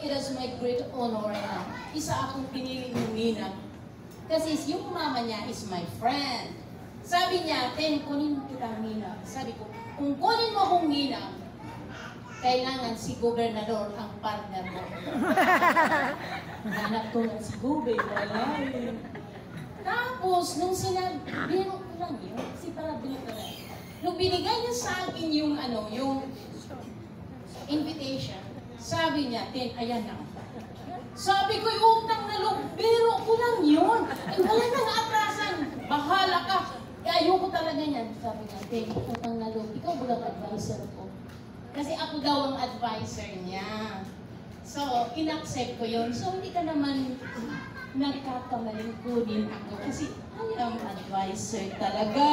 it is my great honor na isa akong pinili ng Nina. Kasi yung mama niya is my friend. Sabi niya, Ten, kunin mo kita Nina. Sabi ko, kung kunin mo akong Nina, kailangan si gobernador ang partner mo. Hanap ko nga si Gobe, wala eh. Tapos, nung sinabi, biro ko lang yun, si Parabilo ko lang. Nung binigay niya sa akin yung, yung invitation, sabi niya, Ten, ayan na. Sabi ko, yung utang na loob, biro ko lang yun. Ang wala nang atrasan, bahala ka. Ayoko talaga niyan. Sabi niya, Ten, utang na loob, ikaw ba ang advisor ko? Kasi ako daw ang advisor niya. So, in-accept ko yun. So, hindi ka naman nagkakamaling kunin ako. Kasi, I am advisor talaga.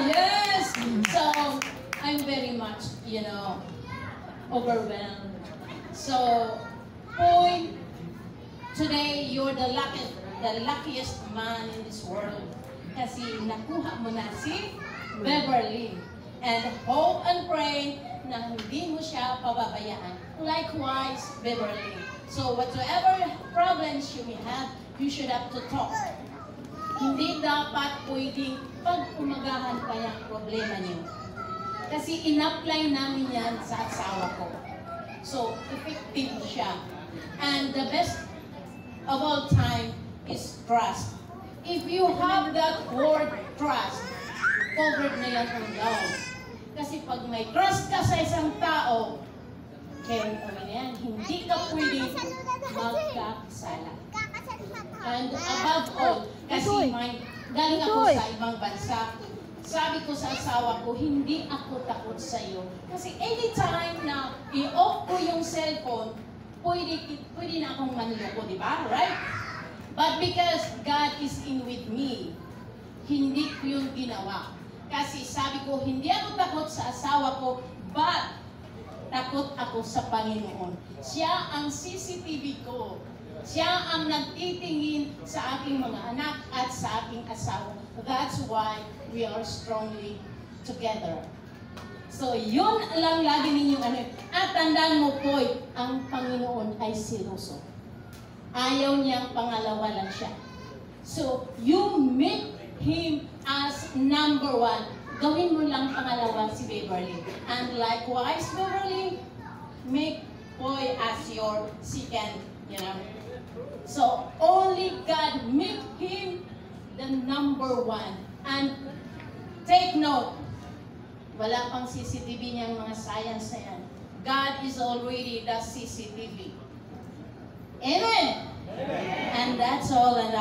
Yes! So, I'm very much, overwhelmed. So, point, today, you're the luckiest man in this world. Kasi nakuha mo na si Beverly. And hope and pray na hindi mo siya pababayaan. Likewise, Beverly. So whatever problems you may have, you should have to talk. Hindi dapat pwedeng pag-umagahan pa yung problema niyo. Kasi in-apply namin yan sa asawa ko. So, effective siya. And the best of all time is trust. If you have that word trust, covered na yan ang love. Kasi pag may trust ka sa isang tao, kaya yan, hindi ka pwedeng magkakasala. And above all, kasi galing ako sa ibang bansa, sabi ko sa asawa ko, hindi ako takot sa iyo. Kasi anytime na i-off ko yung cellphone, pwede na akong manloko, di ba? Right? But because God is in with me, hindi ko yung ginawa. Kasi sabi ko, hindi ako takot sa asawa ko, but takot ako sa Panginoon. Siya ang CCTV ko. Siya ang nagtitingin sa aking mga anak at sa aking asawa. That's why we are strongly together. So, yun lang lagi ninyong At tandaan mo po, ang Panginoon ay seloso. Ayaw niyang pangalawa lang siya. So, you make Him as number one. Gawin mo lang pangalawa si Beverly. And likewise, Beverly, make Boy as your second, So, only God make him the number one. And take note, wala pang CCTV niyang mga science na yan. God is already the CCTV. Amen? Amen. And that's all. And